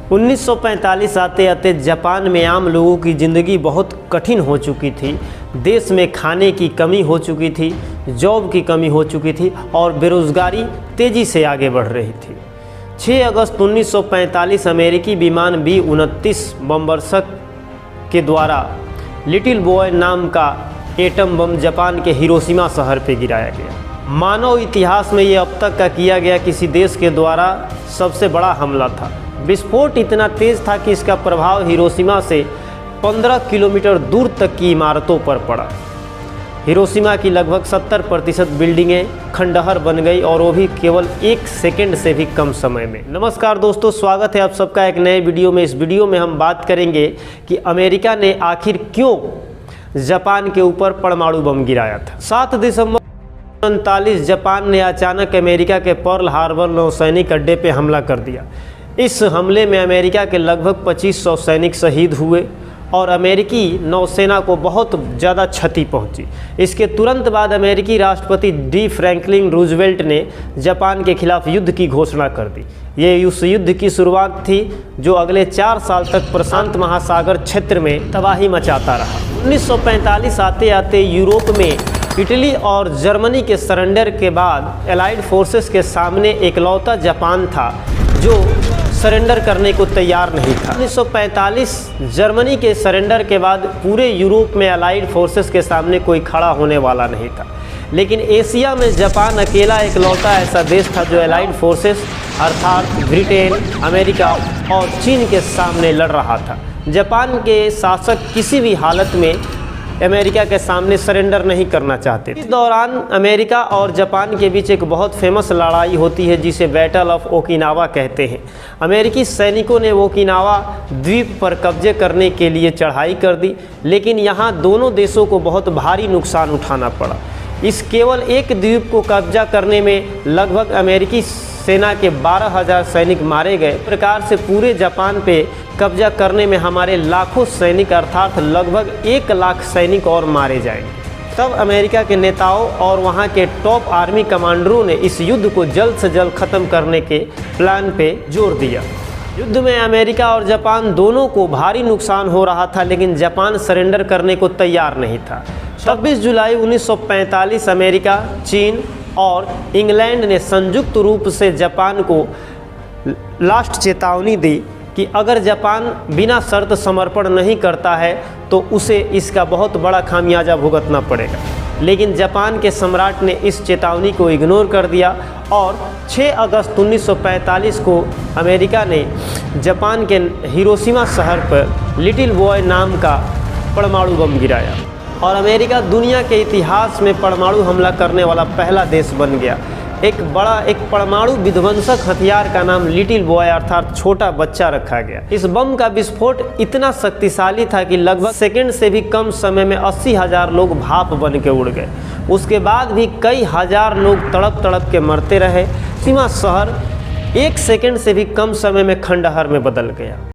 1945 आते आते जापान में आम लोगों की ज़िंदगी बहुत कठिन हो चुकी थी। देश में खाने की कमी हो चुकी थी, जॉब की कमी हो चुकी थी और बेरोज़गारी तेज़ी से आगे बढ़ रही थी। 6 अगस्त 1945 अमेरिकी विमान B-29 बमवर्षक के द्वारा लिटिल बॉय नाम का एटम बम जापान के हिरोशिमा शहर पर गिराया गया। मानव इतिहास में ये अब तक का किया गया किसी देश के द्वारा सबसे बड़ा हमला था। विस्फोट इतना तेज़ था कि इसका प्रभाव हिरोशिमा से 15 किलोमीटर दूर तक की इमारतों पर पड़ा। हिरोशिमा की लगभग 70% बिल्डिंगें खंडहर बन गई और वो भी केवल 1 सेकंड से भी कम समय में। नमस्कार दोस्तों, स्वागत है आप सबका एक नए वीडियो में। इस वीडियो में हम बात करेंगे कि अमेरिका ने आखिर क्यों जापान के ऊपर परमाणु बम गिराया था। 7 दिसंबर 1939 जापान ने अचानक अमेरिका के पर्ल हार्बर नौसैनिक अड्डे पर हमला कर दिया। इस हमले में अमेरिका के लगभग 2500 सैनिक शहीद हुए और अमेरिकी नौसेना को बहुत ज़्यादा क्षति पहुंची। इसके तुरंत बाद अमेरिकी राष्ट्रपति डी फ्रैंकलिन रूजवेल्ट ने जापान के खिलाफ युद्ध की घोषणा कर दी। ये उस युद्ध की शुरुआत थी जो अगले 4 साल तक प्रशांत महासागर क्षेत्र में तबाही मचाता रहा। 1945 आते आते यूरोप में इटली और जर्मनी के सरेंडर के बाद एलाइड फोर्सेस के सामने एकलौता जापान था जो सरेंडर करने को तैयार नहीं था। 1945 जर्मनी के सरेंडर के बाद पूरे यूरोप में अलाइड फोर्सेस के सामने कोई खड़ा होने वाला नहीं था, लेकिन एशिया में जापान अकेला एकलौता ऐसा देश था जो अलाइड फोर्सेस अर्थात ब्रिटेन, अमेरिका और चीन के सामने लड़ रहा था। जापान के शासक किसी भी हालत में अमेरिका के सामने सरेंडर नहीं करना चाहते थे। इस दौरान अमेरिका और जापान के बीच एक बहुत फेमस लड़ाई होती है जिसे बैटल ऑफ ओकिनावा कहते हैं। अमेरिकी सैनिकों ने ओकिनावा द्वीप पर कब्जे करने के लिए चढ़ाई कर दी, लेकिन यहाँ दोनों देशों को बहुत भारी नुकसान उठाना पड़ा। इस केवल एक द्वीप को कब्जा करने में लगभग अमेरिकी सेना के 12,000 सैनिक मारे गए। इस प्रकार से पूरे जापान पे कब्जा करने में हमारे लाखों सैनिक अर्थात लगभग 1 लाख सैनिक और मारे जाएंगे। तब अमेरिका के नेताओं और वहाँ के टॉप आर्मी कमांडरों ने इस युद्ध को जल्द से जल्द ख़त्म करने के प्लान पे जोर दिया। युद्ध में अमेरिका और जापान दोनों को भारी नुकसान हो रहा था, लेकिन जापान सरेंडर करने को तैयार नहीं था। 26 जुलाई 1945 अमेरिका, चीन और इंग्लैंड ने संयुक्त रूप से जापान को लास्ट चेतावनी दी कि अगर जापान बिना शर्त समर्पण नहीं करता है तो उसे इसका बहुत बड़ा खामियाजा भुगतना पड़ेगा। लेकिन जापान के सम्राट ने इस चेतावनी को इग्नोर कर दिया और 6 अगस्त 1945 को अमेरिका ने जापान के हिरोशिमा शहर पर लिटिल बॉय नाम का परमाणु बम गिराया और अमेरिका दुनिया के इतिहास में परमाणु हमला करने वाला पहला देश बन गया। एक परमाणु विध्वंसक हथियार का नाम लिटिल बॉय अर्थात छोटा बच्चा रखा गया। इस बम का विस्फोट इतना शक्तिशाली था कि लगभग सेकंड से भी कम समय में 80,000 लोग भाप बन के उड़ गए। उसके बाद भी कई हजार लोग तड़प तड़प के मरते रहे। हिरोशिमा शहर 1 सेकंड से भी कम समय में खंडहर में बदल गया।